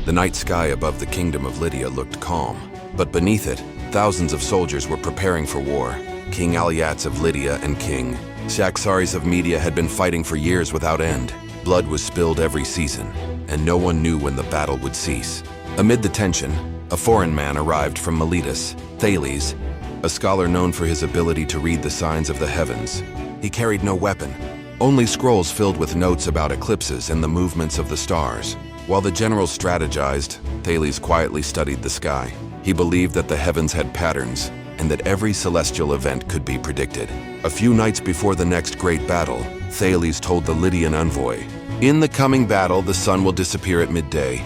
The night sky above the kingdom of Lydia looked calm, but beneath it, thousands of soldiers were preparing for war. King Alyattes of Lydia and King Saxares of Media had been fighting for years without end. Blood was spilled every season, and no one knew when the battle would cease. Amid the tension, a foreign man arrived from Miletus, Thales, a scholar known for his ability to read the signs of the heavens. He carried no weapon, only scrolls filled with notes about eclipses and the movements of the stars. While the generals strategized, Thales quietly studied the sky. He believed that the heavens had patterns and that every celestial event could be predicted. A few nights before the next great battle, Thales told the Lydian envoy, "In the coming battle, the sun will disappear at midday."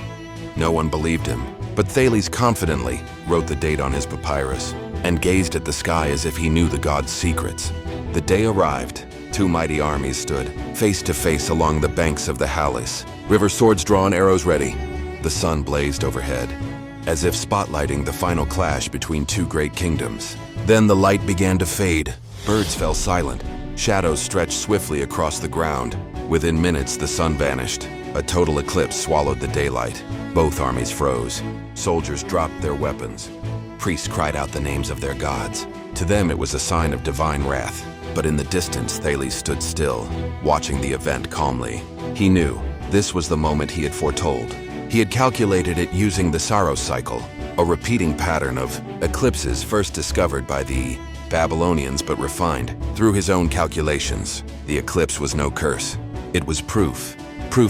No one believed him, but Thales confidently wrote the date on his papyrus and gazed at the sky as if he knew the god's secrets. The day arrived. Two mighty armies stood, face to face along the banks of the Halys. River swords drawn, arrows ready. The sun blazed overhead, as if spotlighting the final clash between two great kingdoms. Then the light began to fade. Birds fell silent. Shadows stretched swiftly across the ground. Within minutes, the sun vanished. A total eclipse swallowed the daylight. Both armies froze. Soldiers dropped their weapons. Priests cried out the names of their gods. To them, it was a sign of divine wrath. But in the distance, Thales stood still, watching the event calmly. He knew this was the moment he had foretold. He had calculated it using the Saros cycle, a repeating pattern of eclipses first discovered by the Babylonians but refined through his own calculations. The eclipse was no curse. It was proof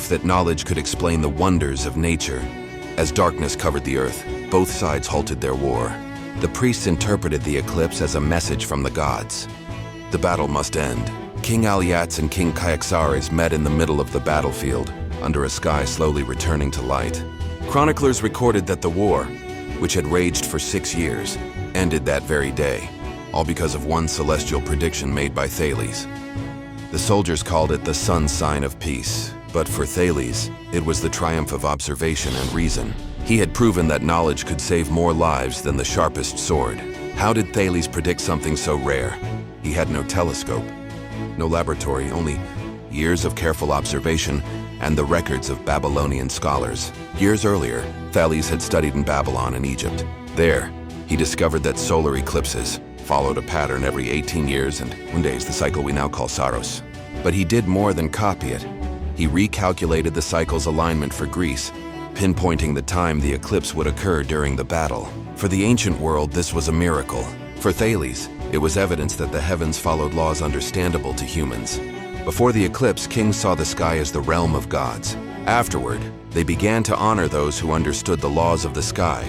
that knowledge could explain the wonders of nature. As darkness covered the earth, both sides halted their war. The priests interpreted the eclipse as a message from the gods. The battle must end. King Alyattes and King Saxares met in the middle of the battlefield, under a sky slowly returning to light. Chroniclers recorded that the war, which had raged for 6 years, ended that very day, all because of one celestial prediction made by Thales. The soldiers called it the sun's sign of peace, but for Thales, it was the triumph of observation and reason. He had proven that knowledge could save more lives than the sharpest sword. How did Thales predict something so rare? He had no telescope, no laboratory, only years of careful observation and the records of Babylonian scholars. Years earlier, Thales had studied in Babylon and Egypt. There, he discovered that solar eclipses followed a pattern every 18 years, and one day is the cycle we now call Saros. But he did more than copy it. He recalculated the cycle's alignment for Greece, pinpointing the time the eclipse would occur during the battle. For the ancient world, this was a miracle. For Thales, it was evidence that the heavens followed laws understandable to humans. Before the eclipse, kings saw the sky as the realm of gods. Afterward, they began to honor those who understood the laws of the sky.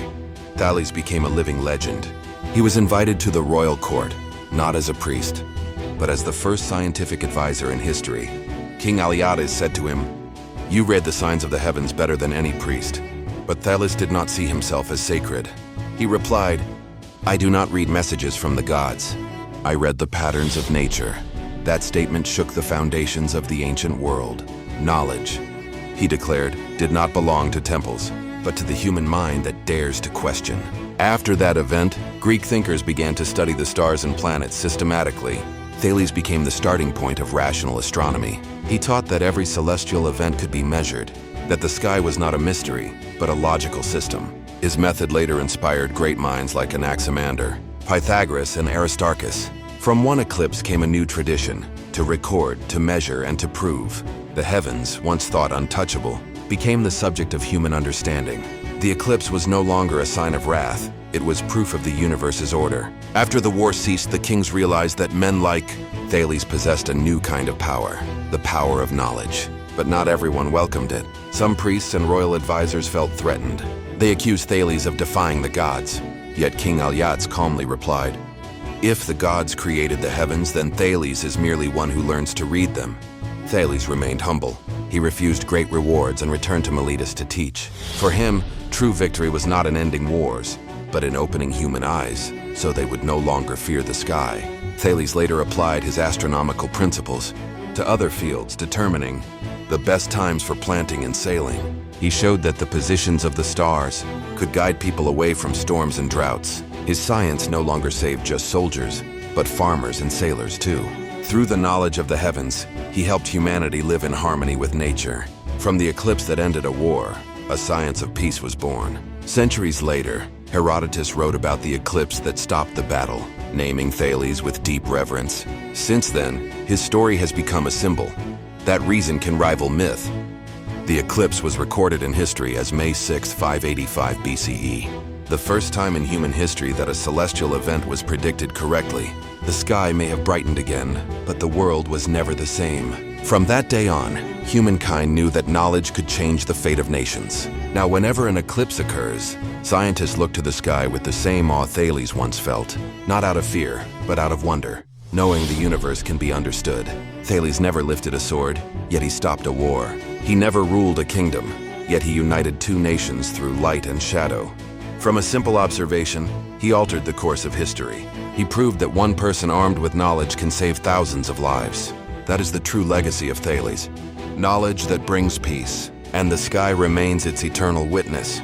Thales became a living legend. He was invited to the royal court, not as a priest, but as the first scientific advisor in history. King Alyattes said to him, "You read the signs of the heavens better than any priest." But Thales did not see himself as sacred. He replied, "I do not read messages from the gods. I read the patterns of nature." That statement shook the foundations of the ancient world. Knowledge, he declared, did not belong to temples, but to the human mind that dares to question. After that event, Greek thinkers began to study the stars and planets systematically. Thales became the starting point of rational astronomy. He taught that every celestial event could be measured, that the sky was not a mystery, but a logical system. His method later inspired great minds like Anaximander, Pythagoras, and Aristarchus. From one eclipse came a new tradition: to record, to measure, and to prove. The heavens, once thought untouchable, became the subject of human understanding. The eclipse was no longer a sign of wrath. It was proof of the universe's order. After the war ceased, the kings realized that men like Thales possessed a new kind of power, the power of knowledge. But not everyone welcomed it. Some priests and royal advisors felt threatened. They accused Thales of defying the gods. Yet King Alyattes calmly replied, "If the gods created the heavens, then Thales is merely one who learns to read them." Thales remained humble. He refused great rewards and returned to Miletus to teach. For him, true victory was not in ending wars, but in opening human eyes, so they would no longer fear the sky. Thales later applied his astronomical principles to other fields, determining the best times for planting and sailing. He showed that the positions of the stars could guide people away from storms and droughts. His science no longer saved just soldiers, but farmers and sailors too. Through the knowledge of the heavens, he helped humanity live in harmony with nature. From the eclipse that ended a war, a science of peace was born. Centuries later, Herodotus wrote about the eclipse that stopped the battle, naming Thales with deep reverence. Since then, his story has become a symbol. That reason can rival myth. The eclipse was recorded in history as May 6, 585 BCE, the first time in human history that a celestial event was predicted correctly. The sky may have brightened again, but the world was never the same. From that day on, humankind knew that knowledge could change the fate of nations. Now, whenever an eclipse occurs, scientists look to the sky with the same awe Thales once felt, not out of fear, but out of wonder, knowing the universe can be understood. Thales never lifted a sword, yet he stopped a war. He never ruled a kingdom, yet he united two nations through light and shadow. From a simple observation, he altered the course of history. He proved that one person armed with knowledge can save thousands of lives. That is the true legacy of Thales. Knowledge that brings peace, and the sky remains its eternal witness.